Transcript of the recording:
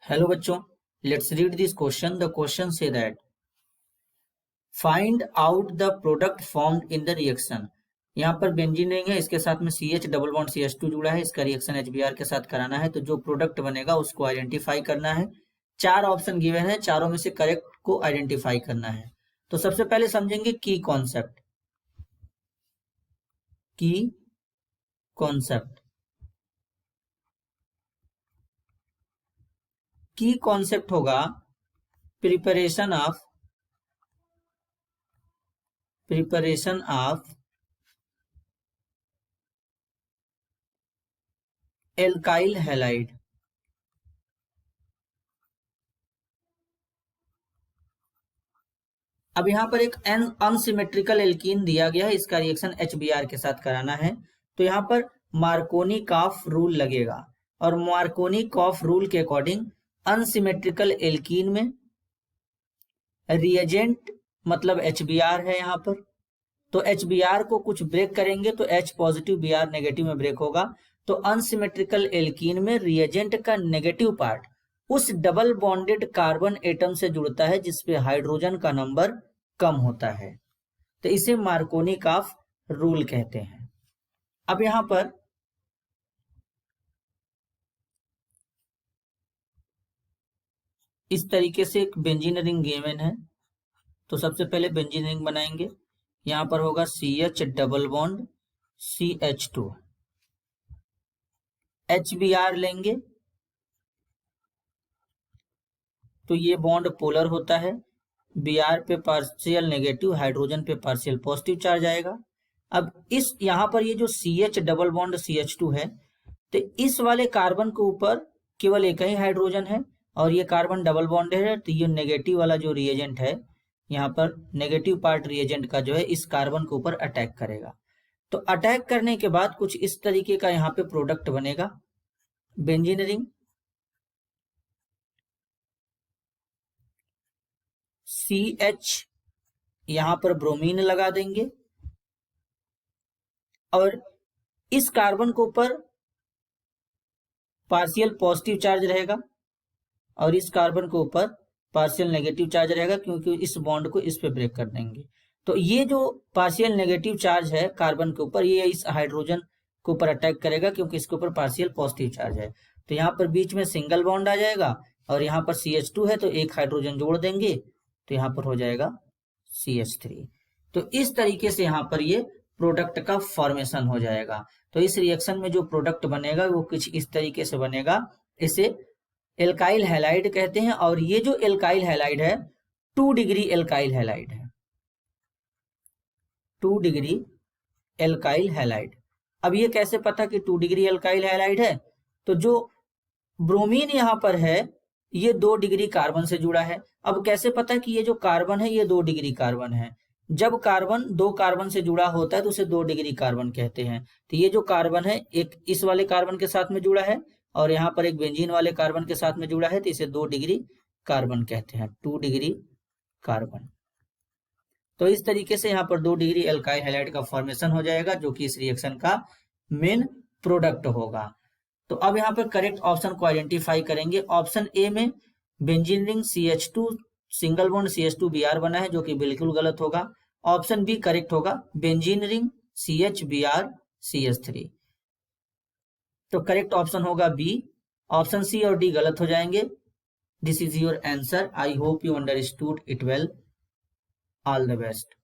Hello बच्चों, let's read this question. The question say that find out the product formed in the reaction. यहाँ पर benzene ring है, इसके साथ में CH डबल बॉन्ड CH2 जुड़ा है, इसका रिएक्शन HBr के साथ कराना है। तो जो प्रोडक्ट बनेगा उसको आइडेंटिफाई करना है। 4 ऑप्शन गिवन है, चारों में से करेक्ट को आइडेंटिफाई करना है। तो सबसे पहले समझेंगे की कॉन्सेप्ट। की कॉन्सेप्ट की कॉन्सेप्ट होगा प्रिपरेशन ऑफ एल्काइल हैलाइड। अब यहाँ पर एक अनसिमेट्रिकल एल्कीन दिया गया है, इसका रिएक्शन HBr के साथ कराना है। तो यहाँ पर मार्कोनी-कॉफ रूल लगेगा, और मार्कोनी-कॉफ रूल के अकॉर्डिंग अनसिमेट्रिकल एल्कीन में रिएजेंट मतलब HBr है यहाँ पर। तो HBr को कुछ ब्रेक करेंगे तो H पॉजिटिव Br नेगेटिव में ब्रेक होगा। तो अनसिमेट्रिकल एल्कीन में रिएजेंट का नेगेटिव पार्ट उस डबल बॉन्डेड कार्बन एटम से जुड़ता है जिसपे हाइड्रोजन का नंबर कम होता है। तो इसे मार्कोनी-कॉफ रूल कहते हैं। अब यहां पर इस तरीके से एक बेंजीन रिंग गिवन है। तो सबसे पहले बेंजीन रिंग बनाएंगे। यहां पर होगा CH double bond CH2, HBr लेंगे तो ये बॉन्ड पोलर होता है। Br पे पार्शियल नेगेटिव, हाइड्रोजन पे पार्शियल पॉजिटिव चार्ज आएगा। अब इस यहाँ पर ये जो CH डबल बॉन्ड CH2 है, तो इस वाले कार्बन के ऊपर केवल एक ही हाइड्रोजन है और ये कार्बन डबल बॉन्ड है। तो ये नेगेटिव वाला जो रिएजेंट है, यहाँ पर नेगेटिव पार्ट रिएजेंट का जो है इस कार्बन के ऊपर अटैक करेगा। तो अटैक करने के बाद कुछ इस तरीके का यहाँ पे प्रोडक्ट बनेगा, बेंजीन रिंग। CH यहां पर ब्रोमीन लगा देंगे और इस कार्बन के ऊपर पार्शियल पॉजिटिव चार्ज रहेगा और इस कार्बन के ऊपर पार्शियल नेगेटिव चार्ज रहेगा, क्योंकि इस बॉन्ड को इस पे ब्रेक कर देंगे। तो ये जो पार्शियल नेगेटिव चार्ज है कार्बन के ऊपर, ये इस हाइड्रोजन के ऊपर अटैक करेगा क्योंकि इसके ऊपर पार्शियल पॉजिटिव चार्ज है। तो यहाँ पर बीच में सिंगल बॉन्ड आ जाएगा और यहाँ पर CH2 है तो एक हाइड्रोजन जोड़ देंगे तो यहाँ पर हो जाएगा CH3। तो इस तरीके से यहाँ पर ये प्रोडक्ट का फॉर्मेशन हो जाएगा। तो इस रिएक्शन में जो प्रोडक्ट बनेगा वो कुछ इस तरीके से बनेगा। इसे एल्काइल हैलाइड कहते हैं और ये जो एल्काइल हैलाइड है 2 डिग्री एल्काइल हैलाइड है, 2 डिग्री एल्काइल हैलाइड। अब ये कैसे पता कि 2 डिग्री एल्काइल हैलाइड है? तो जो ब्रोमीन यहाँ पर है ये 2 डिग्री कार्बन से जुड़ा है। अब कैसे पता कि ये जो कार्बन है ये 2 डिग्री कार्बन है? जब कार्बन 2 कार्बन से जुड़ा होता है तो उसे 2 डिग्री कार्बन कहते हैं। तो ये जो कार्बन है एक इस वाले कार्बन के साथ में जुड़ा है और यहाँ पर एक बेंजीन वाले कार्बन के साथ में जुड़ा है, तो इसे 2 डिग्री कार्बन कहते हैं, 2 डिग्री कार्बन। तो इस तरीके से यहाँ पर 2 डिग्री एल्काइल हैलाइड का फॉर्मेशन हो जाएगा जो कि इस रिएक्शन का मेन प्रोडक्ट होगा। तो अब यहाँ पर करेक्ट ऑप्शन को आइडेंटिफाई करेंगे। ऑप्शन ए में benzene ring CH2 single bond CH2 Br बना है जो कि बिल्कुल गलत होगा। ऑप्शन बी करेक्ट होगा, benzene ring CH Br CH3। तो करेक्ट ऑप्शन होगा बी। ऑप्शन सी और डी गलत हो जाएंगे। This is your answer. I hope you understood it well. All the best.